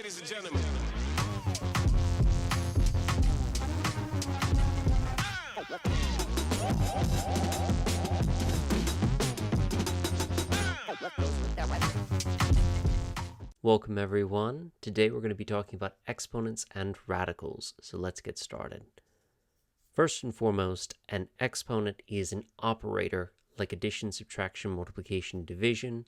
ladies and gentlemen. Welcome everyone. Today we're going to be talking about exponents and radicals, so let's get started. First and foremost, an exponent is an operator like addition, subtraction, multiplication, division,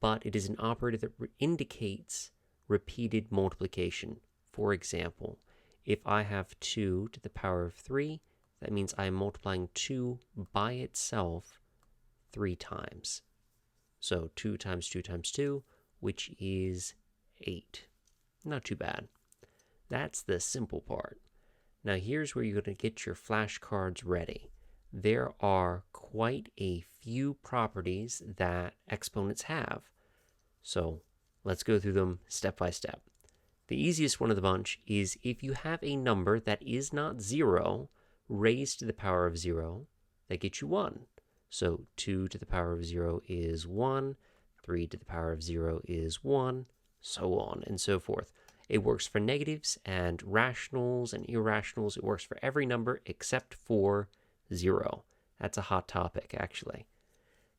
but it is an operator that indicates repeated multiplication. For example, if I have 2 to the power of 3, that means I am multiplying 2 by itself 3 times. So 2 times 2 times 2, which is 8. Not too bad. That's the simple part. Now here's where you're going to get your flashcards ready. There are quite a few properties that exponents have. So let's go through them step by step. The easiest one of the bunch is if you have a number that is not 0 raised to the power of 0, that gets you 1. So 2 to the power of 0 is 1, 3 to the power of 0 is 1, so on and so forth. It works for negatives and rationals and irrationals. It works for every number except for 0. That's a hot topic, actually.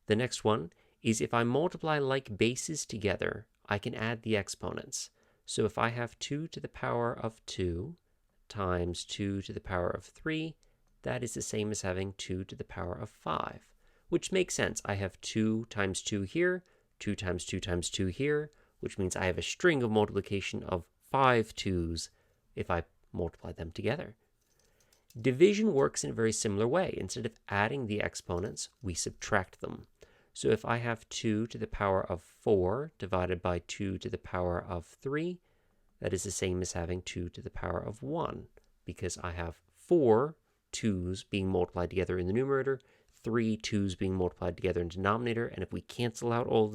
The next one is if I multiply like bases together, I can add the exponents. So if I have 2 to the power of 2 times 2 to the power of 3, that is the same as having 2 to the power of 5, which makes sense. I have 2 times 2 here, 2 times 2 times 2 here, which means I have a string of multiplication of 5 2's if I multiply them together. Division works in a very similar way. Instead of adding the exponents, we subtract them. So if I have 2 to the power of 4 divided by 2 to the power of 3, that is the same as having 2 to the power of 1, because I have 4 2's being multiplied together in the numerator, 3 2's being multiplied together in the denominator, and if we cancel out all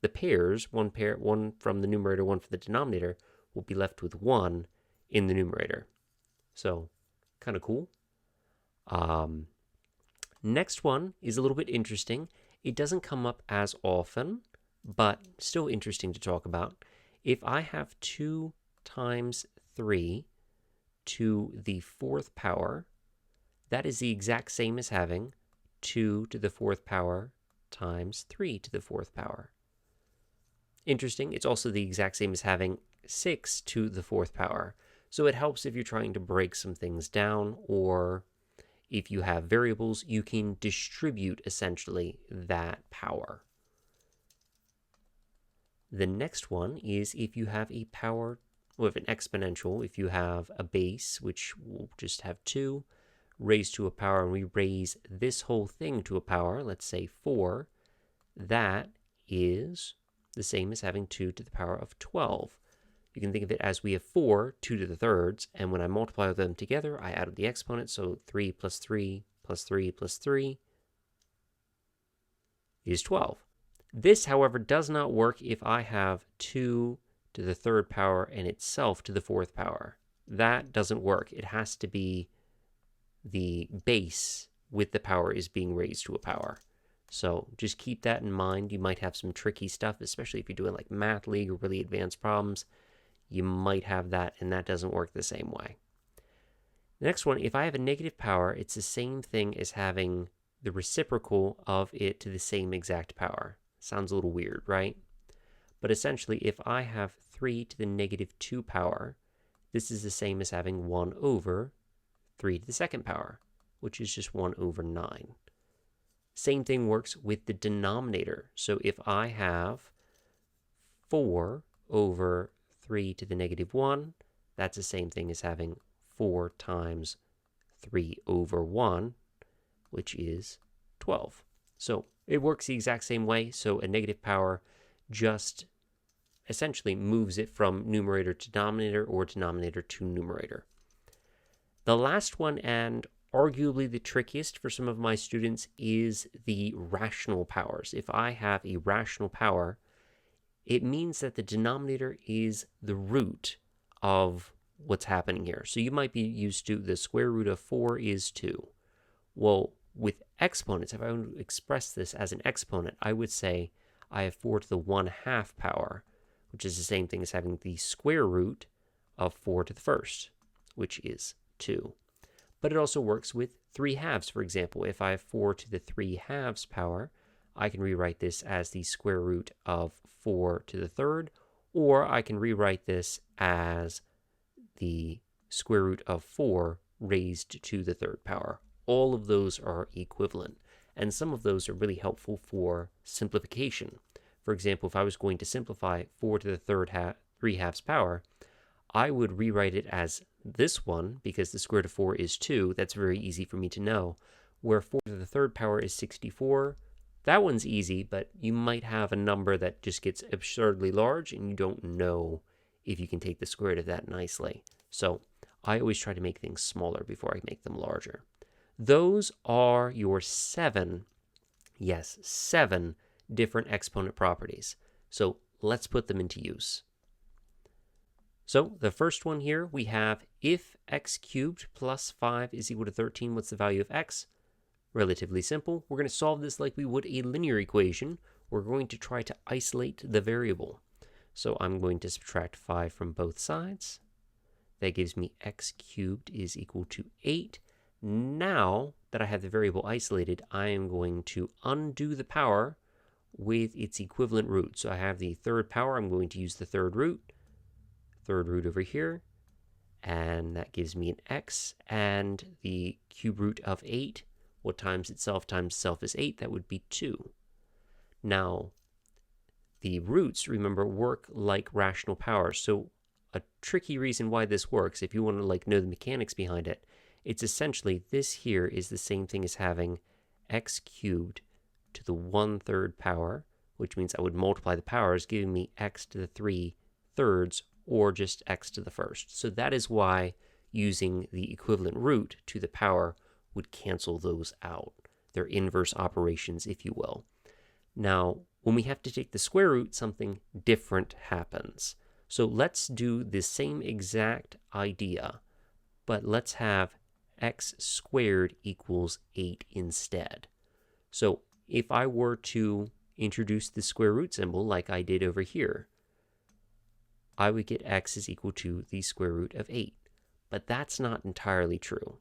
the pairs, one from the numerator, one from the denominator, we'll be left with 1 in the numerator. So, kind of cool. Next one is a little bit interesting. It doesn't come up as often, but still interesting to talk about. If I have 2 times 3 to the 4th power, that is the exact same as having 2 to the 4th power times 3 to the 4th power. Interesting. It's also the exact same as having 6 to the 4th power. So it helps if you're trying to break some things down, or if you have variables, you can distribute essentially that power. The next one is if you have a power with an exponential, if you have a base, which will just have 2, raised to a power, and we raise this whole thing to a power, let's say 4, that is the same as having 2 to the power of 12. You can think of it as we have 4, 2 to the thirds, and when I multiply them together, I added the exponent, so 3 plus 3 plus 3 plus 3 is 12. This, however, does not work if I have 2 to the 3rd power and itself to the 4th power. That doesn't work. It has to be the base with the power is being raised to a power. So just keep that in mind. You might have some tricky stuff, especially if you're doing like Math League or really advanced problems. You might have that, and that doesn't work the same way. The next one, if I have a negative power, it's the same thing as having the reciprocal of it to the same exact power. Sounds a little weird, right? But essentially, if I have 3 to the negative 2 power, this is the same as having 1 over 3 to the 2nd power, which is just 1 over 9. Same thing works with the denominator. So if I have 4 over 3 to the negative 1, that's the same thing as having 4 times 3 over 1, which is 12. So it works the exact same way. So a negative power just essentially moves it from numerator to denominator or denominator to numerator. The last one, and arguably the trickiest for some of my students, is the rational powers. If I have a rational power, it means that the denominator is the root of what's happening here. So you might be used to the square root of 4 is 2. Well, with exponents, if I want to express this as an exponent, I would say I have 4 to the 1/2 power, which is the same thing as having the square root of 4 to the first, which is 2. But it also works with 3/2. For example, if I have 4 to the 3/2 power, I can rewrite this as the square root of 4 to the third, or I can rewrite this as the square root of 4 raised to the third power. All of those are equivalent, and some of those are really helpful for simplification. For example, if I was going to simplify 4 to the 3/2 power, I would rewrite it as this one, because the square root of 4 is 2. That's very easy for me to know. Where 4 to the third power is 64, that one's easy, but you might have a number that just gets absurdly large, and you don't know if you can take the square root of that nicely. So I always try to make things smaller before I make them larger. Those are your 7 different exponent properties. So let's put them into use. So the first one here, we have if x cubed plus 5 is equal to 13, what's the value of x? Relatively simple. We're going to solve this like we would a linear equation. We're going to try to isolate the variable. So I'm going to subtract 5 from both sides. That gives me x cubed is equal to 8. Now that I have the variable isolated, I am going to undo the power with its equivalent root. So I have the third power. I'm going to use the third root over here, and that gives me an x, and the cube root of 8, what times itself is 8, that would be 2. Now, the roots, remember, work like rational powers, so a tricky reason why this works, if you want to know the mechanics behind it, it's essentially this here is the same thing as having x cubed to the 1/3 power, which means I would multiply the powers, giving me x to the 3/3, or just x to the first. So that is why using the equivalent root to the power would cancel those out. They're inverse operations, if you will. Now, when we have to take the square root, something different happens. So let's do the same exact idea, but let's have x squared equals 8 instead. So if I were to introduce the square root symbol like I did over here, I would get x is equal to the square root of 8. But that's not entirely true,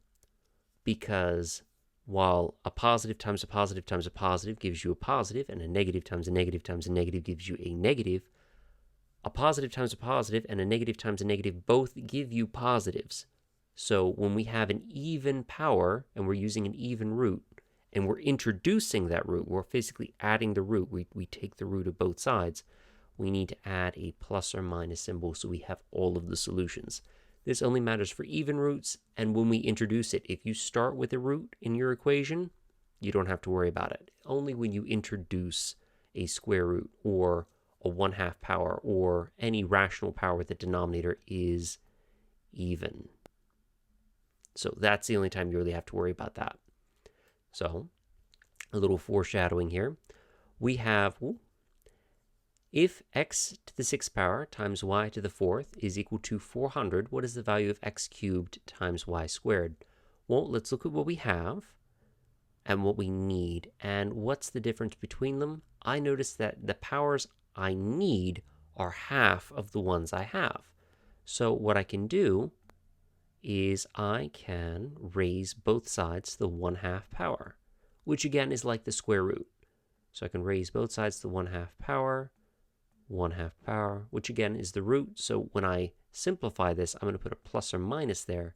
because while a positive times a positive times a positive gives you a positive, and a negative times a negative times a negative gives you a negative, a positive times a positive and a negative times a negative both give you positives. So when we have an even power and we're using an even root, and we're introducing that root, we're physically adding the root, we take the root of both sides, we need to add a plus or minus symbol so we have all of the solutions. This only matters for even roots, and when we introduce it, if you start with a root in your equation, you don't have to worry about it. Only when you introduce a square root or a 1/2 power or any rational power with the denominator is even. So that's the only time you really have to worry about that. So a little foreshadowing here. We have if x to the 6th power times y to the 4th is equal to 400, what is the value of x cubed times y squared? Well, let's look at what we have and what we need. And what's the difference between them? I notice that the powers I need are half of the ones I have. So what I can do is I can raise both sides to the 1/2 power, which again is like the square root. So I can raise both sides to the 1/2 power, 1/2 power, which again is the root. So when I simplify this, I'm going to put a plus or minus there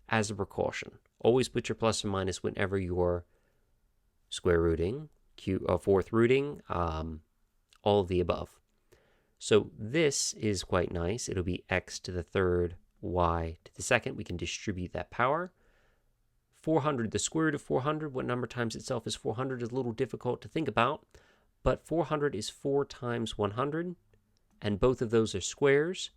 as a precaution. Always put your plus or minus whenever you're square rooting, fourth rooting, all of the above. So this is quite nice. It'll be x to the 3rd, y to the 2nd. We can distribute that power. 400, the square root of 400, what number times itself is 400 is a little difficult to think about, but 400 is 4 times 100, and both of those are squares.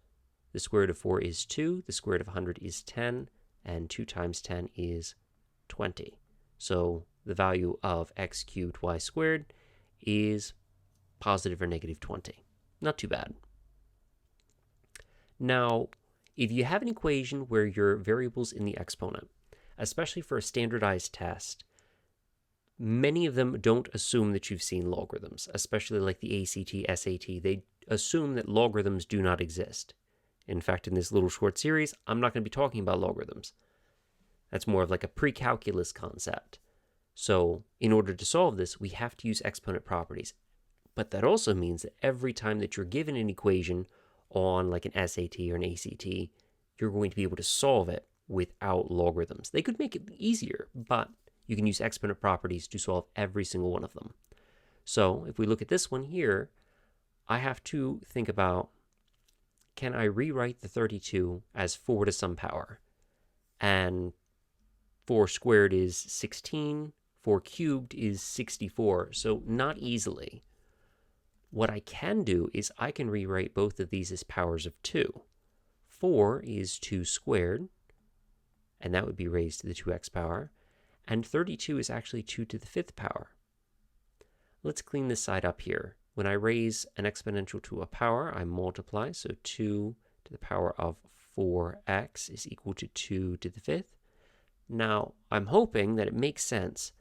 The square root of 4 is 2, the square root of 100 is 10, and 2 times 10 is 20. So the value of x cubed y squared is positive or negative 20. Not too bad. Now, if you have an equation where your variable's in the exponent, especially for a standardized test, many of them don't assume that you've seen logarithms, especially like the ACT, SAT. They assume that logarithms do not exist. In fact, in this little short series, I'm not going to be talking about logarithms. That's more of like a pre-calculus concept. So in order to solve this, we have to use exponent properties. But that also means that every time that you're given an equation on like an SAT or an ACT, you're going to be able to solve it without logarithms. They could make it easier, but you can use exponent properties to solve every single one of them. So if we look at this one here, I have to think about, can I rewrite the 32 as 4 to some power? And 4 squared is 16, 4 cubed is 64, so not easily. What I can do is I can rewrite both of these as powers of 2. 4 is 2 squared, and that would be raised to the 2x power, and 32 is actually 2 to the 5th power. Let's clean this side up here. When I raise an exponential to a power, I multiply, so 2 to the power of 4x is equal to 2 to the 5th. Now, I'm hoping that it makes sense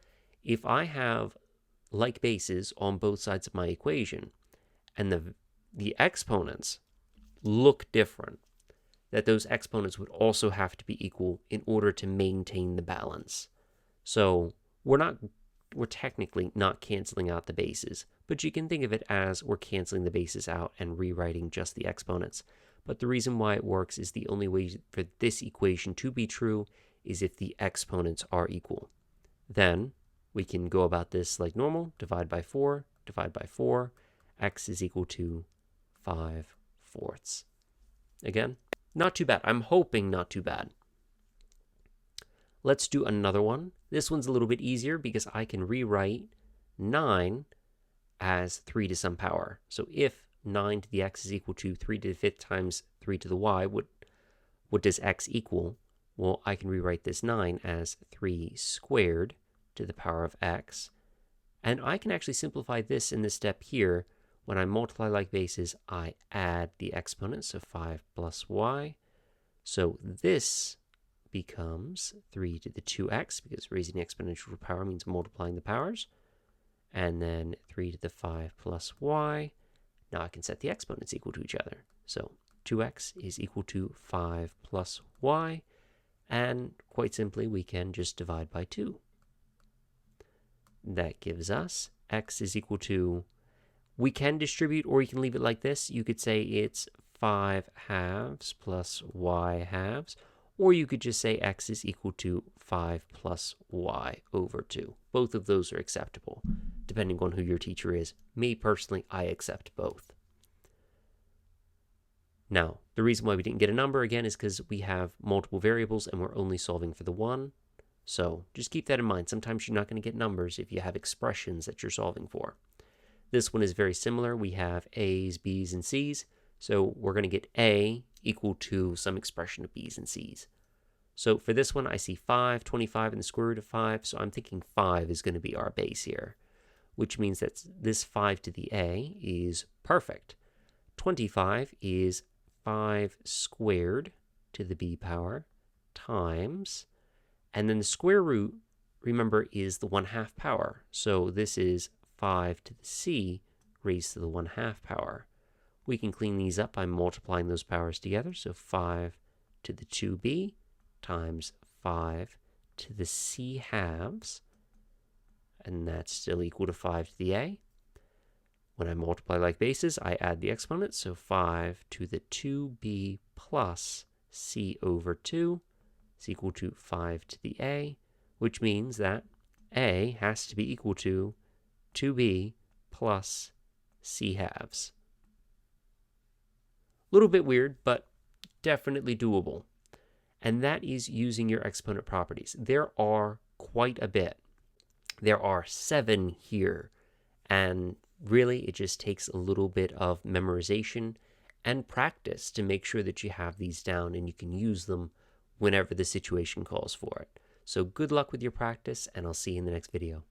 if I have like bases on both sides of my equation, and the exponents look different, that those exponents would also have to be equal in order to maintain the balance. So we're technically not canceling out the bases, but you can think of it as we're canceling the bases out and rewriting just the exponents. But the reason why it works is the only way for this equation to be true is if the exponents are equal. Then we can go about this like normal, divide by 4, x is equal to 5/4. Again, not too bad. I'm hoping not too bad. Let's do another one. This one's a little bit easier because I can rewrite 9 as 3 to some power. So if 9 to the x is equal to 3 to the 5th times 3 to the y, what does x equal? Well, I can rewrite this 9 as 3 squared to the power of x. And I can actually simplify this in this step here. When I multiply like bases, I add the exponents, so 5 plus y. So this becomes 3 to the 2x, because raising the exponential to power means multiplying the powers. And then 3 to the 5 plus y. Now I can set the exponents equal to each other. So 2x is equal to 5 plus y. And quite simply, we can just divide by 2. That gives us x is equal to, we can distribute or you can leave it like this. You could say it's 5 halves plus y halves, or you could just say x is equal to 5 plus y over 2. Both of those are acceptable, depending on who your teacher is. Me personally, I accept both. Now, the reason why we didn't get a number again is because we have multiple variables and we're only solving for the one. So just keep that in mind. Sometimes you're not going to get numbers if you have expressions that you're solving for. This one is very similar. We have a's, b's, and c's. So we're going to get a equal to some expression of b's and c's. So for this one, I see 5, 25, and the square root of 5. So I'm thinking 5 is going to be our base here, which means that this 5 to the a is perfect. 25 is 5 squared to the b power times, and then the square root, remember, is the 1/2 power. So this is 5 to the c raised to the 1/2 power. We can clean these up by multiplying those powers together. So 5 to the 2b times 5 to the c halves, and that's still equal to 5 to the a. When I multiply like bases, I add the exponents, so 5 to the 2b plus c over 2 is equal to 5 to the a, which means that a has to be equal to 2b plus c halves. A little bit weird, but definitely doable. And that is using your exponent properties. There are quite a bit. There are 7 here, and really it just takes a little bit of memorization and practice to make sure that you have these down and you can use them whenever the situation calls for it. So good luck with your practice, and I'll see you in the next video.